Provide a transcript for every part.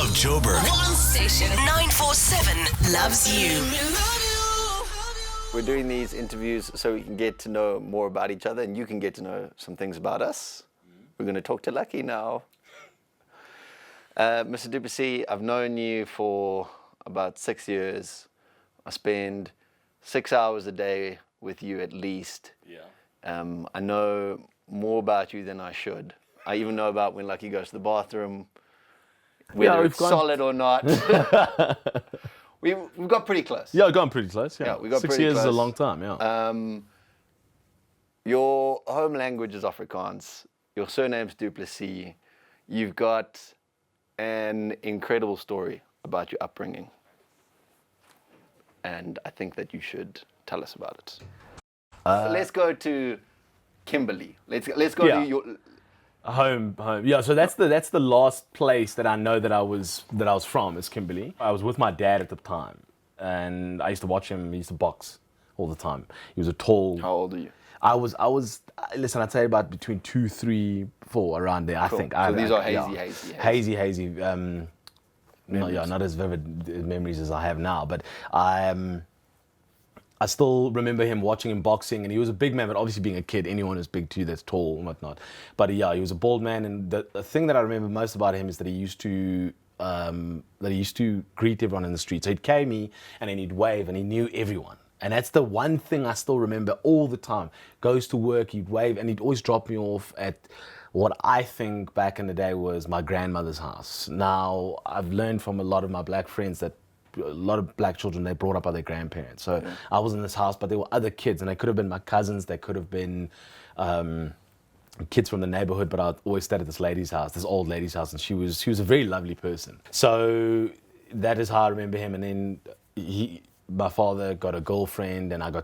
October. One station, 947 loves you. We're doing these interviews so we can get to know more about each other and you can get to know some things about us. We're going to talk to Lucky now. Mr. Duplessis, I've known you for about 6 years. I spend 6 hours a day with you at least. Yeah. I know more about you than I should. I even know about when Lucky goes to the bathroom, whether it's solid or not. We've got pretty close. Yeah, gone pretty close. Yeah, we got 6 pretty years close. is a long time. Yeah. Your home language is Afrikaans. Your surname's Duplessis. You've got an incredible story about your upbringing. And I think that you should tell us about it. Let's go to Kimberley. Let's go to your Home. Yeah, so that's the last place that I know that I was from is Kimberley. I was with my dad at the time, and I used to watch him. He used to box all the time. He was a tall. How old are you? I was. Listen, I'd say about between 2, 3, 4, around there. I think. So these are hazy. Not as vivid memories as I have now, but I still remember him watching him boxing, and he was a big man, but obviously being a kid, anyone who's big too, that's tall and whatnot. But yeah, he was a bald man, and the thing that I remember most about him is that he used to greet everyone in the street. So he'd carry me, and then he'd wave, and he knew everyone. And that's the one thing I still remember all the time. Goes to work, he'd wave, and he'd always drop me off at what I think back in the day was my grandmother's house. Now, I've learned from a lot of my black friends that a lot of black children, they brought up by their grandparents. So I was in this house, but there were other kids, and they could have been my cousins, they could have been kids from the neighborhood, but I always stayed at this lady's house, this old lady's house, and she was a very lovely person. So that is how I remember him. And then my father got a girlfriend, and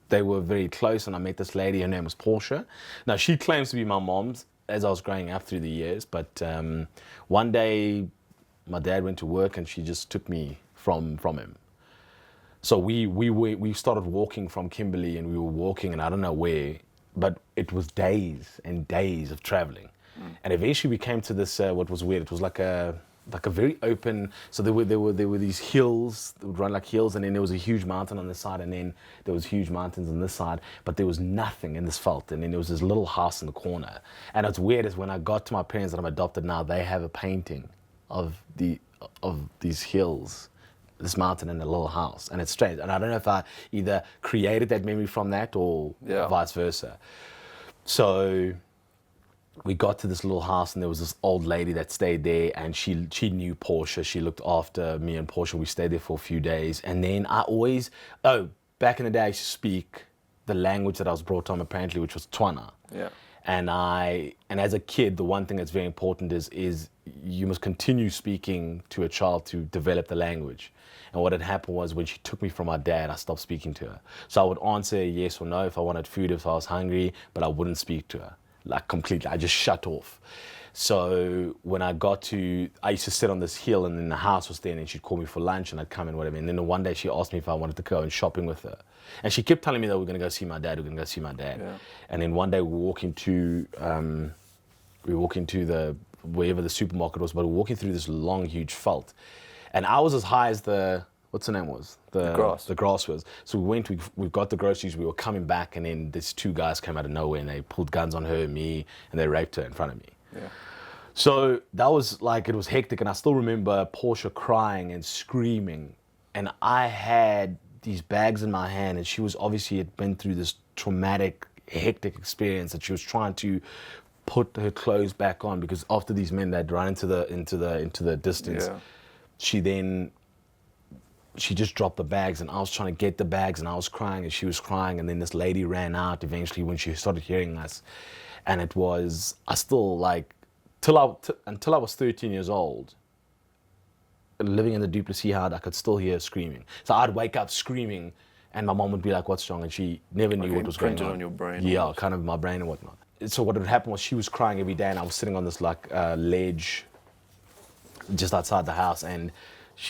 they were very close, and I met this lady, her name was Portia. Now, she claims to be my mom's as I was growing up through the years, but one day, my dad went to work, and she just took me from him. So we started walking from Kimberley, and we were walking, and I don't know where, but it was days and days of traveling. And eventually we came to this, what was weird, it was like a very open, so there were these hills that would run like hills, and then there was a huge mountain on this side, and then there was huge mountains on this side, but there was nothing in this veld, and then there was this little house in the corner. And what's weird is when I got to my parents that I'm adopted now, they have a painting of these hills, this mountain, and a little house, and it's strange. And I don't know if I either created that memory from that or vice versa. So we got to this little house, and there was this old lady that stayed there, and she knew Portia. She looked after me and Portia. We stayed there for a few days, and then back in the day I used to speak the language that I was brought on apparently, which was Tswana. Yeah. And as a kid, the one thing that's very important is you must continue speaking to a child to develop the language. And what had happened was when she took me from my dad, I stopped speaking to her. So I would answer yes or no if I wanted food, if I was hungry, but I wouldn't speak to her, like completely. I just shut off. So when I used to sit on this hill, and then the house was there, and then she'd call me for lunch, and I'd come and whatever. And then one day she asked me if I wanted to go shopping with her. And she kept telling me that we're going to go see my dad, Yeah. And then one day we were walking to the, wherever the supermarket was, but we were walking through this long, huge veld. And I was as high as what's the name was? The grass was. So we got the groceries, we were coming back, and then these two guys came out of nowhere, and they pulled guns on her and me, and they raped her in front of me. Yeah. So that was it was hectic, and I still remember Portia crying and screaming, and I had these bags in my hand, and she was obviously had been through this traumatic, hectic experience that she was trying to put her clothes back on, because after these men that run into the distance, she just dropped the bags, and I was trying to get the bags, and I was crying, and she was crying, and then this lady ran out eventually when she started hearing us. And it was, I still until I was 13 years old, living in the Duplessis house, I could still hear her screaming. So I'd wake up screaming, and my mom would be like, "What's wrong?" And she never knew what was going on. On your brain. Yeah, almost. kind of my brain and whatnot. So what would happen was she was crying every day, and I was sitting on this ledge just outside the house, and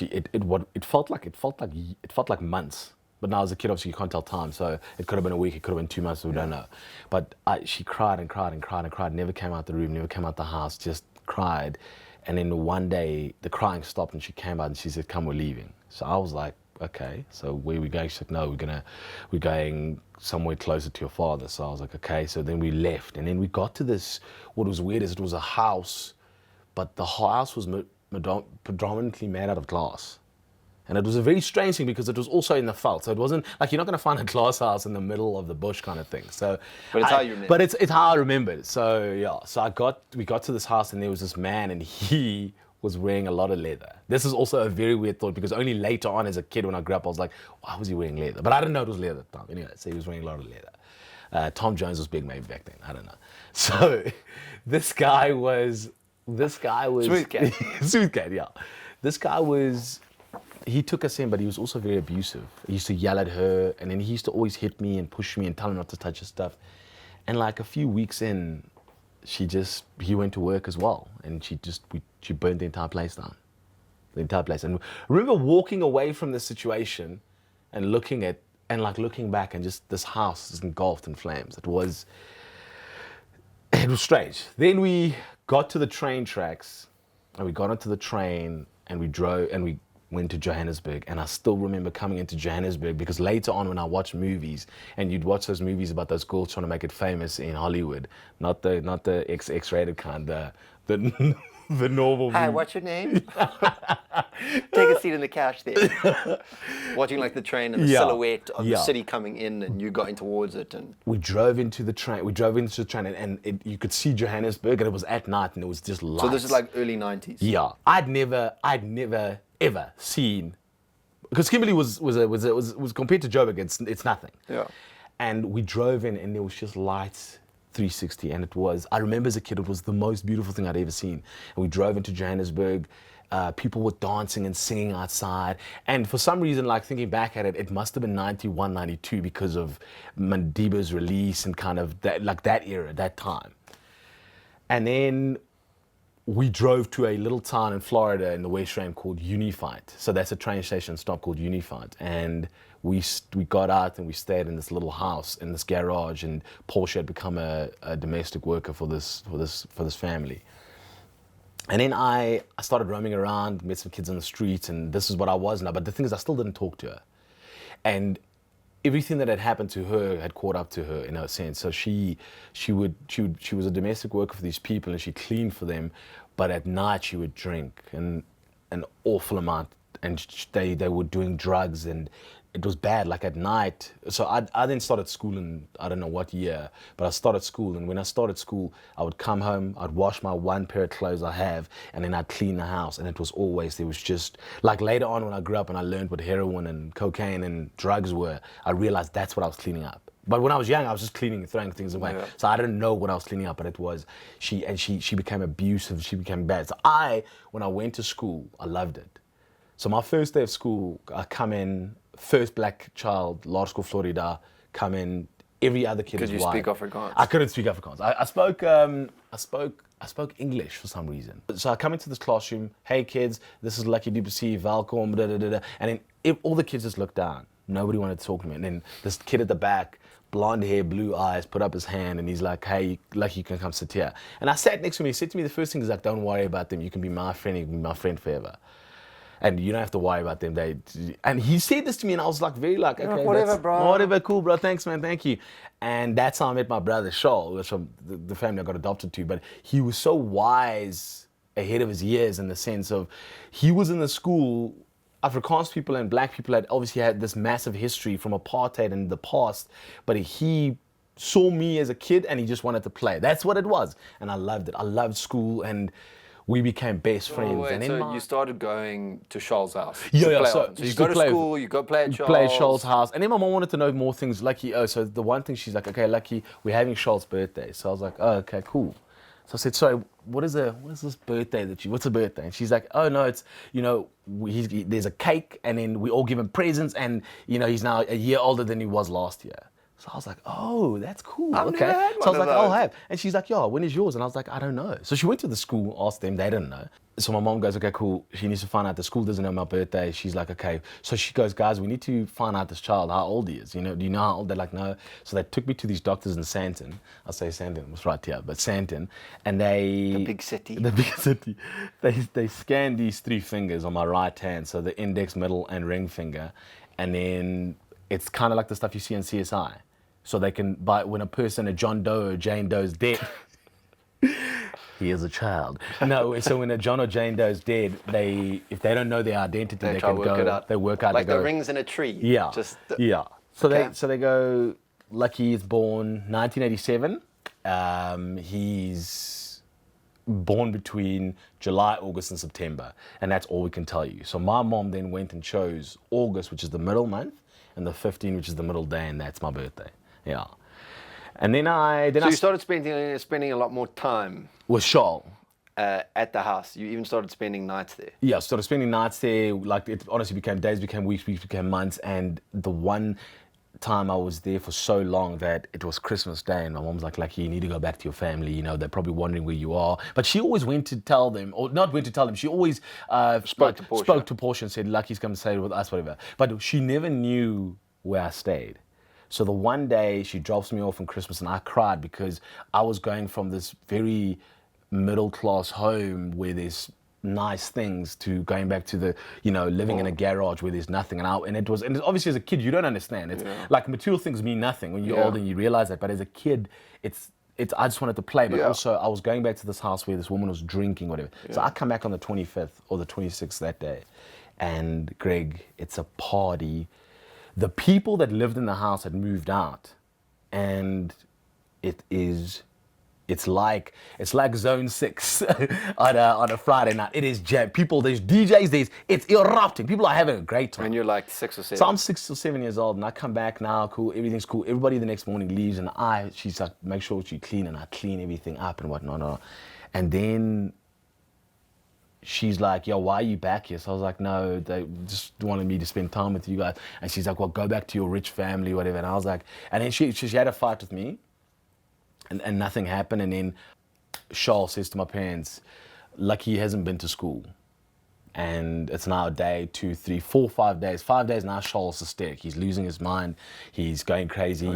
it felt like months But now as a kid, obviously, you can't tell time. So it could have been a week, it could have been 2 months, we don't know. But she cried and cried and cried and cried, never came out the room, never came out the house, just cried. And then one day, the crying stopped and she came out and she said, come, we're leaving. So I was like, okay, so where are we going? She said, no, we're going somewhere closer to your father. So I was like, okay. So then we left. And then we got to this, what was weird is it was a house, but the house was predominantly made out of glass. And it was a very strange thing because it was also in the veld. So it wasn't like you're not going to find a glass house in the middle of the bush kind of thing. So, But it's how you remember. But it's how I remember it. So yeah. So we got to this house and there was this man and he was wearing a lot of leather. This is also a very weird thought because only later on as a kid when I grew up I was like, why was he wearing leather? But I didn't know it was leather at the time. Anyway, so he was wearing a lot of leather. Tom Jones was big maybe back then. I don't know. So this guy was Smooth cat. Smooth cat, yeah. This guy he took us in, but he was also very abusive. He used to yell at her, and then he used to always hit me and push me and tell me not to touch his stuff. And like a few weeks in, he went to work as well, and she burned the entire place down. The entire place. And I remember walking away from this situation and looking back, and just this house is engulfed in flames. It was strange. Then we got to the train tracks, and we got onto the train, and we drove, and we went to Johannesburg. And I still remember coming into Johannesburg because later on when I watched movies, and you'd watch those movies about those girls trying to make it famous in Hollywood, not the X-rated kind, the normal Hi, movie. what's your name? Take a seat in the couch there. Watching like the train and the silhouette of the city coming in and you going towards it. And we drove into the train, and you could see Johannesburg, and it was at night and it was just lights. So this is like early 90s. Yeah. I'd never ever seen, because Kimberley was compared to Joburg, it's nothing. Yeah. And we drove in and there was just lights 360, and I remember as a kid, it was the most beautiful thing I'd ever seen. And we drove into Johannesburg, people were dancing and singing outside, and for some reason, like thinking back at it, it must have been 91, 92 because of Madiba's release and kind of that era, that time. And then we drove to a little town in Florida in the West Rand called Unified. So that's a train station stop called Unified. And we got out and we stayed in this little house in this garage. And Porsche had become a domestic worker for this family. And then I started roaming around, met some kids on the streets, and this is what I was now. But the thing is, I still didn't talk to her. And everything that had happened to her had caught up to her in a sense. So she was a domestic worker for these people and she cleaned for them, but at night she would drink an awful amount, and they were doing drugs, and it was bad. Like at night. So I then started school in I don't know what year, but I started school, and when I started school, I would come home, I'd wash my one pair of clothes I have, and then I'd clean the house. And it was always, there was just like later on when I grew up and I learned what heroin and cocaine and drugs were, I realized that's what I was cleaning up. But when I was young, I was just cleaning and throwing things away. Yeah. So I didn't know what I was cleaning up, but it was she became abusive, she became bad. So when I went to school, I loved it. So my first day of school, I come in, first black child, Law School Florida, come in, every other kid is white. Could you speak Afrikaans? I couldn't speak Afrikaans. I spoke English for some reason. So I come into this classroom, hey kids, this is Lucky Duplessis, welcome, da da da da. And then all the kids just looked down. Nobody wanted to talk to me. And then this kid at the back, blonde hair, blue eyes, put up his hand and he's like, hey, Lucky, you can come sit here. And I sat next to him, he said to me, the first thing is like, don't worry about them, you can be my friend, you can be my friend forever. And you don't have to worry about them. And he said this to me, and I was like, okay, whatever, bro. Whatever, cool, bro. Thanks, man. Thank you. And that's how I met my brother, Shaw, who was from the family I got adopted to. But he was so wise, ahead of his years, in the sense of he was in the school. Afrikaans people and black people had obviously had this massive history from apartheid in the past, but he saw me as a kid and he just wanted to play. That's what it was, and I loved it. I loved school, and we became best friends. Wait, and so you started going to Charles' house? Yeah. So you go to school, you go play at Charles. Play at Charles' house. And then my mom wanted to know more things. Lucky, so the one thing she's like, okay, Lucky, we're having Charles' birthday. So I was like, oh, okay, cool. So I said, sorry, what is this birthday what's a birthday? And she's like, oh no, it's, there's a cake, and then we all give him presents, and he's now a year older than he was last year. So I was like, oh, that's cool. I've okay. never had So I was one like, of I'll those. have. And she's like, yeah, when is yours? And I was like, I don't know. So she went to the school, asked them, they didn't know. So my mom goes, okay, cool. She needs to find out. The school doesn't know my birthday. She's like, okay. So she goes, guys, we need to find out this child, how old he is. You know, do you know how old? They're like, no. So they took me to these doctors in Santon. I'll say Santon, it was right here, but Santon. And they... The big city. The big city. They scanned these 3 fingers on my right hand. So the index, middle, and ring finger. And then it's kind of like the stuff you see in CSI. So they can, when a person, a John Doe or Jane Doe is dead, he is a child. No, so when a John or Jane Doe is dead, if they don't know their identity, they try can to work go, it out. they work out. Like they the go, rings in a tree. Yeah, yeah. So Okay. they go, Lucky is born 1987. He's born between July, August, and September. And that's all we can tell you. So my mom then went and chose August, which is the middle month, and the 15th, which is the middle day, and that's my birthday. Yeah. And then So you started spending a lot more time with Shawl. at the house. You even started spending nights there. Yeah, started spending nights there. Like it honestly became days, became weeks, weeks became months. And the one time I was there for so long that it was Christmas Day, and my mom's like, Lucky, you need to go back to your family. You know, they're probably wondering where you are. But she always went to tell them, or not went to tell them. She always spoke to Portia and said, Lucky's come to stay with us, whatever. But she never knew where I stayed. So the one day she drops me off on Christmas, and I cried because I was going from this very middle-class home where there's nice things to going back to the, you know, living in a garage where there's nothing. And obviously as a kid, you don't understand. It's like material things mean nothing when you're old and you realize that. But as a kid, it's I just wanted to play. But also I was going back to this house where this woman was drinking, whatever. So I come back on the 25th or the 26th that day. And Greg, it's a party. The people that lived in the house had moved out, and it's like Zone 6 on a Friday night. It is jam. People, there's DJs, it's erupting. People are having a great time. And you're like 6 or 7. So I'm 6 or 7 years old, and I come back now, cool, everything's cool. Everybody the next morning leaves, and she's like, make sure you clean, and I clean everything up and whatnot. And then she's like, yo, why are you back here? So I was like, no, they just wanted me to spend time with you guys. And she's like, well, go back to your rich family, whatever. And I was like, and then she had a fight with me, and nothing happened. And then Charles says to my parents, Lucky hasn't been to school. And it's now a day, 2, 3, 4, 5 days. 5 days now, Charles is hysteric. He's losing his mind. He's going crazy.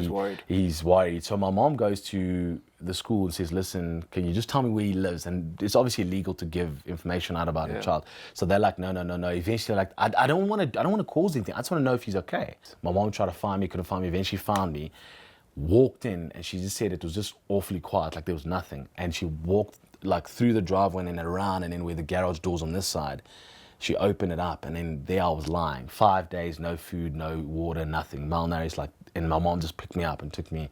He's worried. So my mom goes to the school and says, listen, can you just tell me where he lives? And it's obviously illegal to give information out about a child. So they're like, no. Eventually, like, I don't want to cause anything. I just want to know if he's okay. My mom tried to find me, couldn't find me. Eventually found me, walked in, and she just said it was just awfully quiet, like there was nothing. And she walked like through the driveway and around, and then where the garage door's on this side, she opened it up, and then there I was lying. 5 days, no food, no water, nothing. Malnourished, like, and my mom just picked me up and took me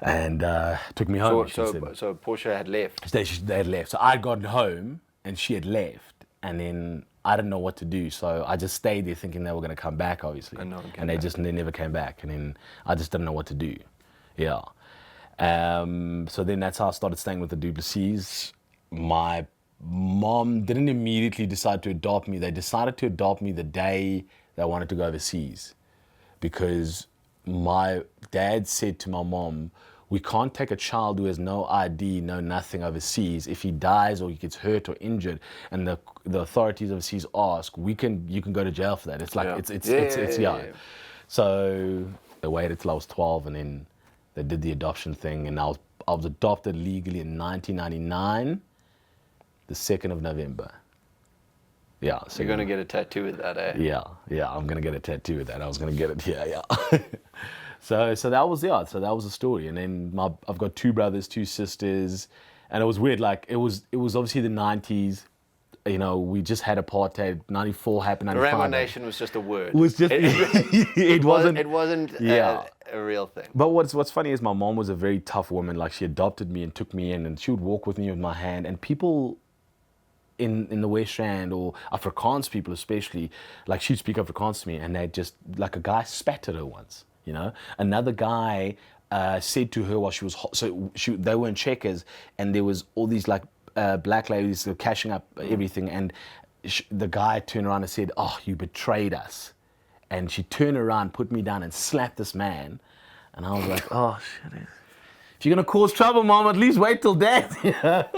home. So Portia had left. They had left. So I'd gotten home, and she had left, and then I didn't know what to do. So I just stayed there thinking they were going to come back, obviously. And they never came back, and then I just didn't know what to do. Yeah. So then that's how I started staying with the Duplessis. My mom didn't immediately decide to adopt me. They decided to adopt me the day they wanted to go overseas, because my dad said to my mom, we can't take a child who has no ID, no nothing overseas. If he dies or he gets hurt or injured, and the authorities overseas ask, you can go to jail for that. It's like it's. So they waited till I was 12, and then they did the adoption thing, and I was adopted legally in 1999, the 2nd of November. Yeah. So you're going to get a tattoo with that, eh? Yeah, I'm going to get a tattoo with that. I was going to get it, yeah. So that was the story. And then I've got 2 brothers, 2 sisters, and it was weird. Like, it was obviously the 90s. You know, we just had apartheid. 94 happened. 95. The Rainbow Nation was just a word. It was just. It wasn't a real thing. But what's funny is my mom was a very tough woman. Like, she adopted me and took me in, and she would walk with me with my hand. And people in the West Rand, or Afrikaans people especially, like, she'd speak Afrikaans to me, and they just, like, a guy spat at her once. You know, another guy said to her while she was they were in Checkers, and there was all these like black ladies cashing up everything, and the guy turned around and said, "Oh, you betrayed us," and she turned around, put me down, and slapped this man. And I was like, oh, shit. If you're going to cause trouble, Mom, at least wait till dad.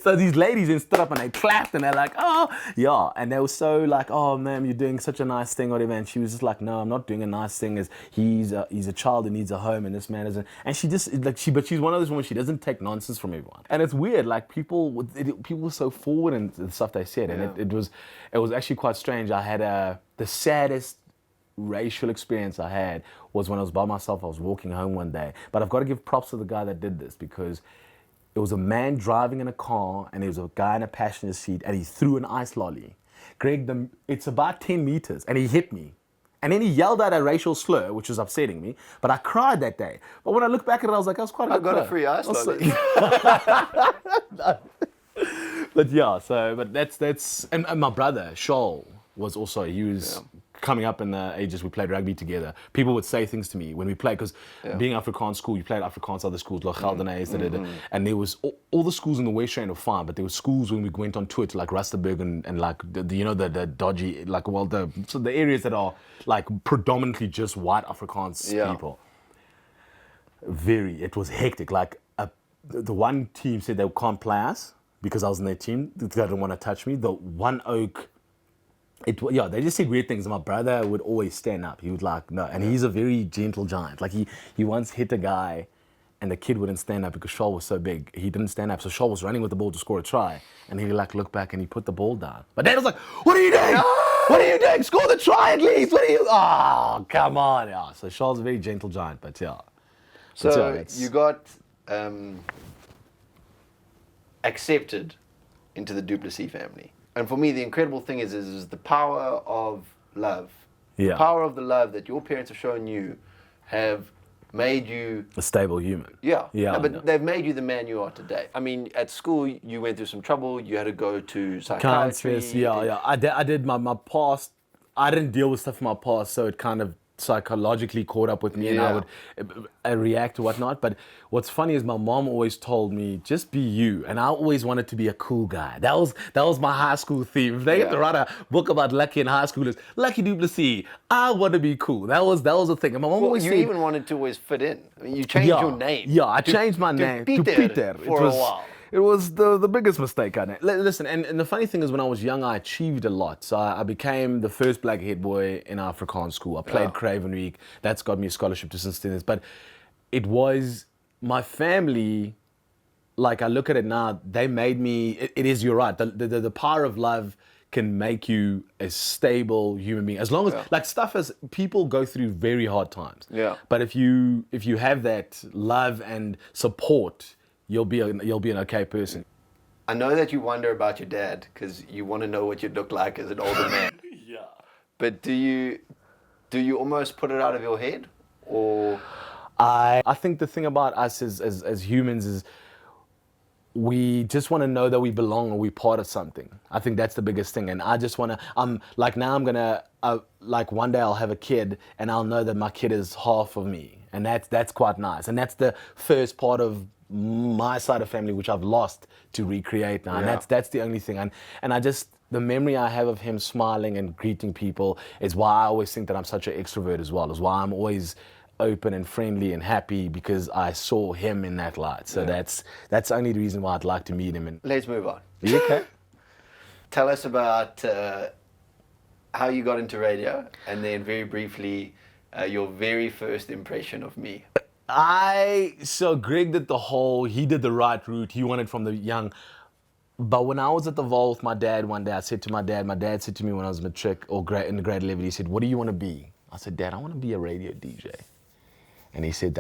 So these ladies then stood up and they clapped and they're like, oh, yeah. And they were so like, oh, ma'am, you're doing such a nice thing or whatever. And she was just like, no, I'm not doing a nice thing. He's a child who needs a home and this man isn't. And she just, like, but she's one of those women, she doesn't take nonsense from everyone. And it's weird, like people were so forward in the stuff they said. And it was actually quite strange. I had the saddest racial experience I had was when I was by myself. I was walking home one day, but I've got to give props to the guy that did this, because it was a man driving in a car and there was a guy in a passenger seat and he threw an ice lolly. Greg, it's about 10 meters and he hit me. And then he yelled out a racial slur, which was upsetting me, but I cried that day. But when I look back at it, I was like, I was quite a good I got player. a free ice lolly. But yeah, but that's and my brother, Shoal, was also, he was coming up in the ages we played rugby together. People would say things to me when we played, because being Afrikaans school, you played Afrikaans other schools, like Geldenays, and there was all the schools in the West Rand were fine, but there were schools when we went on tour to like Rustenburg and like the dodgy, like, well, the areas that are like predominantly just white Afrikaans people. It was hectic. Like the one team said they can't play us because I was in their team. They didn't want to touch me. The One Oak, they just said weird things. My brother would always stand up. He would like, no. And he's a very gentle giant. Like he once hit a guy and the kid wouldn't stand up because Shaw was so big. He didn't stand up. So Shaw was running with the ball to score a try. And he like looked back and he put the ball down. But Dad was like, what are you doing? What are you doing? Score the try at least. What are you? Oh, come on. Yeah. So Shaw's a very gentle giant, but yeah. So you got accepted into the Duplessis family. And for me, the incredible thing is the power of love. Yeah. The power of the love that your parents have shown you have made you a stable human. Yeah. Yeah. No, but they've made you the man you are today. I mean, at school, you went through some trouble. You had to go to psychiatry. I did my past. I didn't deal with stuff from my past, so it kind of psychologically caught up with me, and I would react to whatnot. But what's funny is my mom always told me, just be you, and I always wanted to be a cool guy. That was my high school theme. If they had to write a book about Lucky in high school, it's Lucky Duplessis. I want to be cool. That was the thing. And my mom always said, even wanted to always fit in. I mean, you changed your name. Yeah, I changed my name to Peter for a while. It was the biggest mistake I made. Listen, and the funny thing is, when I was young, I achieved a lot. So I became the first black head boy in Afrikaans school. I played Craven Week. That's got me a scholarship to St. Stephen's. But it was my family, like I look at it now, they made me, you're right, the power of love can make you a stable human being. As long as, like stuff as people go through very hard times. Yeah. But if you have that love and support, you'll be an okay person. I know that you wonder about your dad because you want to know what you'd look like as an older man. Yeah. But do you almost put it out of your head, or? I think the thing about us as humans is we just want to know that we belong or we're part of something. I think that's the biggest thing. And I just want to, like one day I'll have a kid and I'll know that my kid is half of me. And that's quite nice. And that's the first part of my side of family, which I've lost to recreate now. And that's the only thing. And I just, the memory I have of him smiling and greeting people is why I always think that I'm such an extrovert as well, is why I'm always open and friendly and happy, because I saw him in that light. So that's only the reason why I'd like to meet him. And let's move on. You okay? Tell us about how you got into radio, and then very briefly, your very first impression of me. So Greg did he did the right route. He wanted from the young. But when I was at the Vault with my dad one day, I said to my dad said to me when I was matric or in the grade 11, he said, what do you want to be? I said, Dad, I want to be a radio DJ. And he said,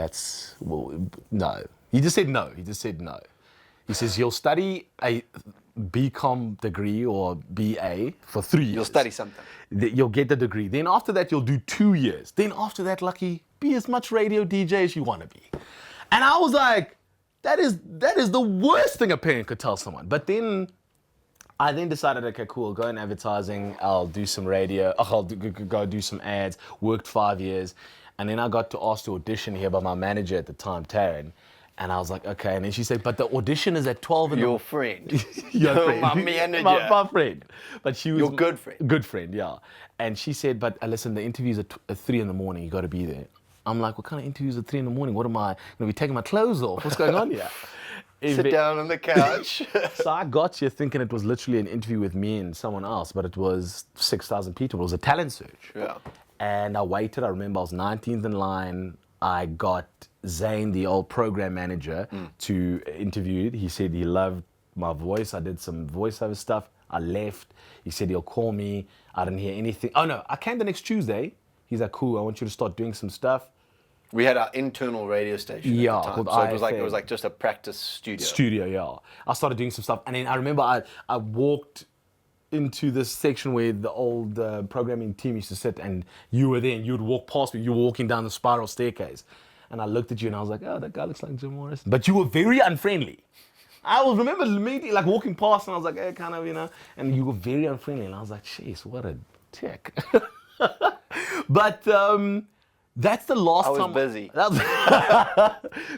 no. He just said no. He says, you'll study a BCom degree or BA for 3 years. You'll study something. You'll get the degree. Then after that, you'll do 2 years. Then after that, Lucky, be as much radio DJ as you want to be. And I was like, that is the worst thing a parent could tell someone. But then I decided, okay, cool, go in advertising. I'll do some radio. I'll go do some ads. Worked 5 years. And then I got to ask to audition here by my manager at the time, Taryn. And I was like, okay. And then she said, but the audition is at 12 in the morning. Your friend. Your friend. My manager. My friend. But she was your good friend. Good friend, yeah. And she said, but listen, the interview's at 3 in the morning. You got to be there. I'm like, what kind of interviews at 3 in the morning? What am I going to be taking my clothes off? What's going on here? Sit down on the couch. So I got here thinking it was literally an interview with me and someone else, but it was 6,000 people. It was a talent search. Yeah. And I waited. I remember I was 19th in line. I got Zane, the old program manager, to interview. He said he loved my voice. I did some voiceover stuff. I left. He said he'll call me. I didn't hear anything. Oh no, I came the next Tuesday. He's like, cool, I want you to start doing some stuff. We had our internal radio station Yeah, at the time. called So it was IFM. like just a practice studio. Studio, yeah. I started doing some stuff. And then I remember I walked into this section where the old programming team used to sit, and you were there and you would walk past me. You were walking down the spiral staircase. And I looked at you and I was like, oh, that guy looks like Jim Morrison. But you were very unfriendly. I will remember immediately like walking past and I was like, hey, kind of, you know, and you were very unfriendly. And I was like, jeez, what a tick. But that's the last time. I was busy.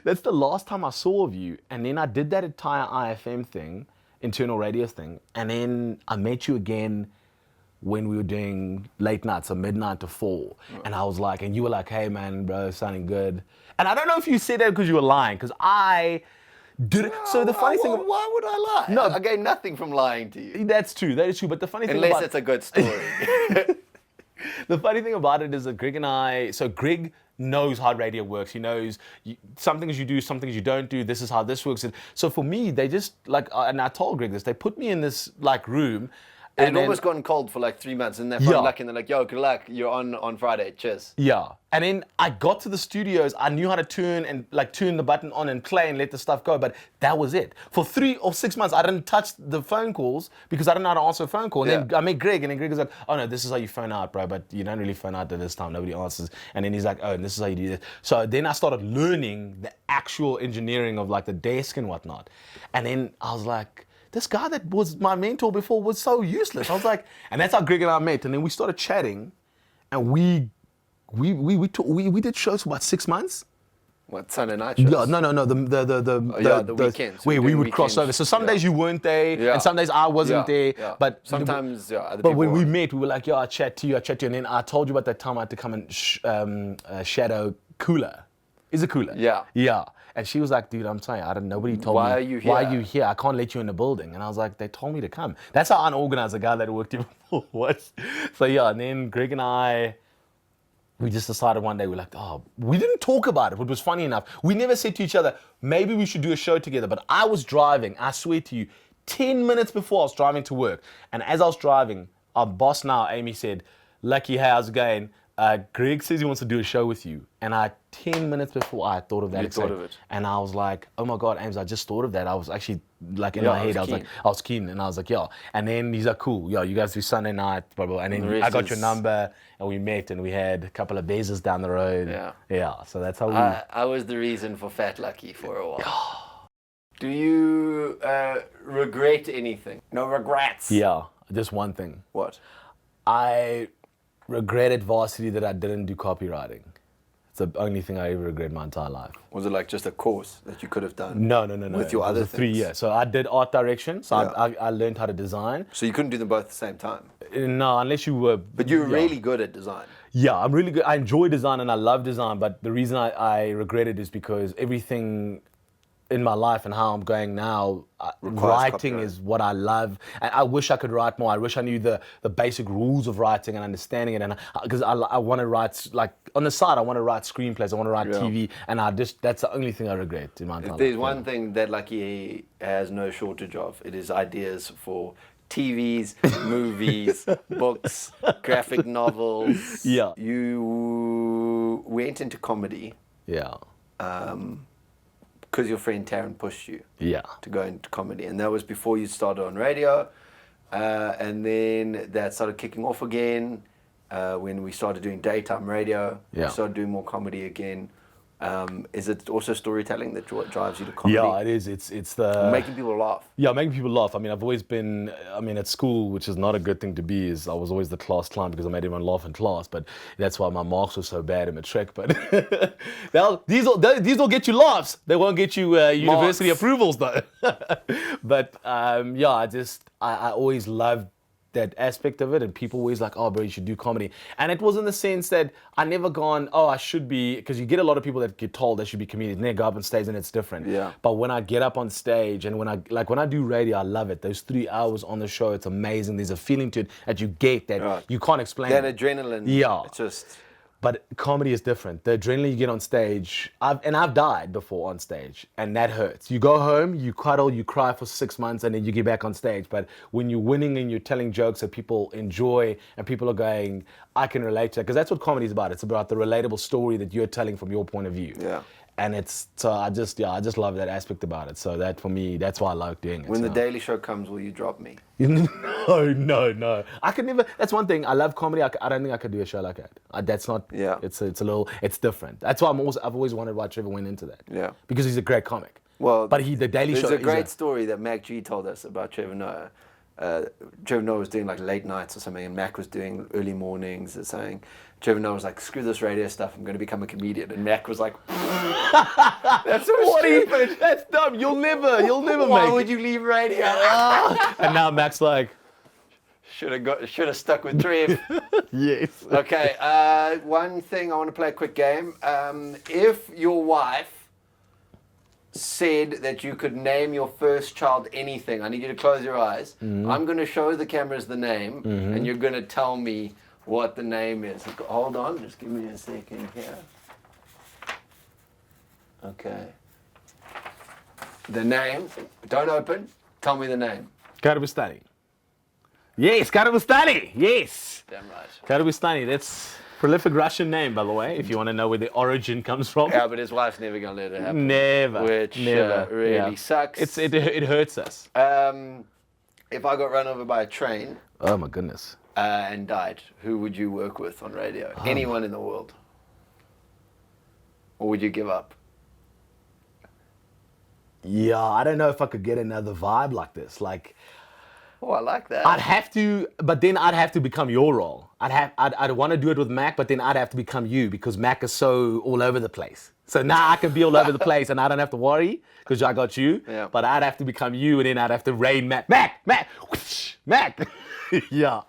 That's the last time I saw of you. And then I did that entire IFM thing, internal radio thing. And then I met you again when we were doing late nights, so midnight to 4. And I was like, and you were like, hey man, bro, sounding good. And I don't know if you said that because you were lying, because I did it. So the funny thing. Why would I lie? No. I gained nothing from lying to you. That's true. That is true. But the funny thing Unless about it's a good story. the funny thing about it is that Greg and I. So Greg knows how radio works. He knows some things you do, some things you don't do. This is how this works. So for me, they just like, and I told Greg this. They put me in this like room. It And had then, almost gone cold for like 3 months, and they're Yeah. lucky, and they're like, yo, good luck, you're on Friday, cheers. yeah. And then I got to the studios, I knew how to turn the button on and play and let the stuff go, but that was it. For 3 or 6 months, I didn't touch the phone calls because I didn't know how to answer a phone call. And then Yeah. I met Greg, and then Greg was like, oh no, this is how you phone out, bro, but you don't really phone out at this time, nobody answers. And then he's like, oh, and this is how you do this. So then I started learning the actual engineering of like the desk and whatnot. And then I was like, this guy that was my mentor before was so useless. I was like, and that's how Greg and I met. And then we started chatting, and we did shows for about 6 months. What, Sunday night shows? Yeah, no, the weekends. Where We're we doing would cross over. weekends. So some days you weren't there, Yeah. and some days I wasn't Yeah, there. yeah. But Sometimes, other But people when we weren't. met, we were like, yeah, I chat to you, and then I told you about that time I had to come and shadow Cooler. Is it Cooler? Yeah. Yeah. And she was like, dude, I'm telling you, nobody told Why me. are you Why are here? you here? I can't let you in the building. And I was like, they told me to come. That's how unorganized the guy that worked here before was. So yeah, and then Greg and I, we just decided one day, we're like, oh, we didn't talk about it, but it was funny enough. We never said to each other, maybe we should do a show together. But I was driving, I swear to you, 10 minutes before I was driving to work. And as I was driving, our boss now, Amy, said, Lucky, how's it going? Greg says he wants to do a show with you. And 10 minutes before I thought of that. You thought of it. And I was like, oh my God, Ames, I just thought of that. I was actually like in Yeah, my I was head, I was like, keen. I was keen. And I was like, yeah. And then he's like, cool, yeah, you guys do Sunday night, blah, blah. And The then rest I got your is- number and we met and we had a couple of bezes down the road. Yeah. Yeah, so that's how we... I was the reason for Fat Lucky for a while. Do you regret anything? No regrets. Yeah, just one thing. What? I regretted varsity that I didn't do copywriting. It's the only thing I ever regret my entire life. Was it like just a course that you could have done? No. With your It was other a 3 things? years. So I did art direction. So Yeah. I learned how to design. So you couldn't do them both at the same time? No, unless you were... But you're yeah. really good at design. Yeah, I'm really good. I enjoy design and I love design, but the reason I regret it is because everything in my life and how I'm going now, Requires writing copyright. is what I love. And I wish I could write more. I wish I knew the basic rules of writing and understanding it. And because I want to write, like on the side, I want to write screenplays, I want to write Yeah. TV. And that's the only thing I regret in my entire If life. there's one thing that Lucky has no shortage of, it is ideas for TVs, movies, books, graphic novels. Yeah. You went into comedy Yeah. because your friend Taryn pushed you Yeah. to go into comedy, and that was before you started on radio, and then that started kicking off again when we started doing daytime radio. Yeah. We started doing more comedy again. Is it also storytelling that drives you to comedy? Yeah, it is. It's the... Making people laugh. Yeah, making people laugh. I mean, I've always been, at school, which is not a good thing to be, is I was always the class clown because I made everyone laugh in class, but that's why my marks were so bad in matric. But these will get you laughs. They won't get you university Marks. approvals though. But I always loved that aspect of it, and people always like, oh, bro, you should do comedy. And it was in the sense that I never gone, oh, I should be, because you get a lot of people that get told they should be comedians, and they go up on stage and it's different. Yeah. But when I get up on stage and when I do radio, I love it. Those 3 hours on the show, it's amazing. There's a feeling to it that you get that you can't explain. That it. adrenaline. Yeah. It's just. But comedy is different. The adrenaline you get on stage, I've died before on stage, and that hurts. You go home, you cuddle, you cry for 6 months, and then you get back on stage. But when you're winning and you're telling jokes that people enjoy, and people are going, I can relate to that, because that's what comedy is about. It's about the relatable story that you're telling from your point of view. Yeah. And I just love that aspect about it. So that for me, that's why I like doing it. When the Daily Show comes, will you drop me? No. I could never. That's one thing. I love comedy. I don't think I could do a show like that. That's not. Yeah. It's it's different. That's why I've always wondered why Trevor went into that. Yeah. Because he's a great comic. Well, but the Daily Show. There's a great story that Mac G told us about Trevor Noah. Trevor Noah was doing like late nights or something, and Mac was doing early mornings or something. Trevor Noah was like, screw this radio stuff, I'm going to become a comedian. And Mac was like, that's so stupid. That's dumb. You'll never Why make would it. you leave radio? And now Mac's like, Should have stuck with Trev. yes. Okay, one thing, I want to play a quick game. If your wife said that you could name your first child anything, I need you to close your eyes. I'm going to show the cameras the name, and you're going to tell me what the name is. Hold on, just give me a second here. Okay. The name, don't open, tell me the name. Karabustani. Yes, Karabustani. Yes. Damn right. Karabustani. That's prolific Russian name, by the way, if you want to know where the origin comes from. Yeah, but his wife's never going to let it happen. Never. Which really sucks. It hurts us. If I got run over by a train Oh, my goodness. and died, who would you work with on radio? Anyone in the world? Or would you give up? Yeah, I don't know if I could get another vibe like this. Like, Oh, I like that. I'd have to, but then I'd have to become your role. I'd want to do it with Mac, but then I'd have to become you because Mac is so all over the place. So now I can be all over the place and I don't have to worry because I got you. Yeah. But I'd have to become you and then I'd have to rein Mac, whoosh, Mac. Yeah.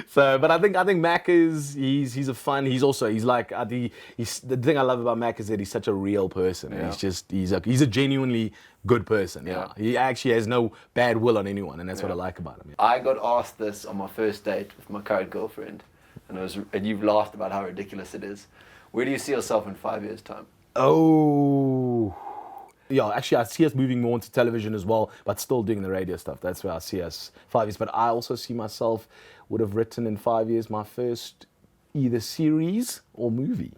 So, but I think Mac is he's a fun. He's like the thing I love about Mac is that he's such a real person. Yeah. He's a genuinely good person. Yeah. He actually has no bad will on anyone, and that's what I like about him. Yeah. I got asked this on my first date with my current girlfriend, and you've laughed about how ridiculous it is. Where do you see yourself in 5 years' time? Oh. Yeah, actually, I see us moving more into television as well, but still doing the radio stuff. That's where I see us 5 years. But I also see myself would have written in 5 years my first either series or movie.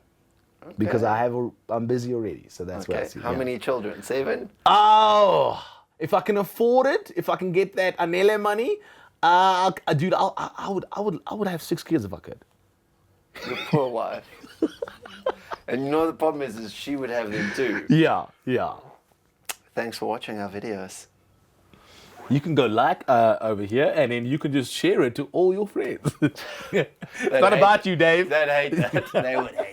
Okay. Because I'm busy already, so that's where I see. How many children? 7? Oh, if I can afford it, if I can get that Anele money, dude, I would have 6 kids if I could. Your poor wife. And you know the problem is she would have them too. Yeah. Thanks for watching our videos. You can go like over here, and then you can just share it to all your friends. It's not about you, Dave. They'd hate that. They would hate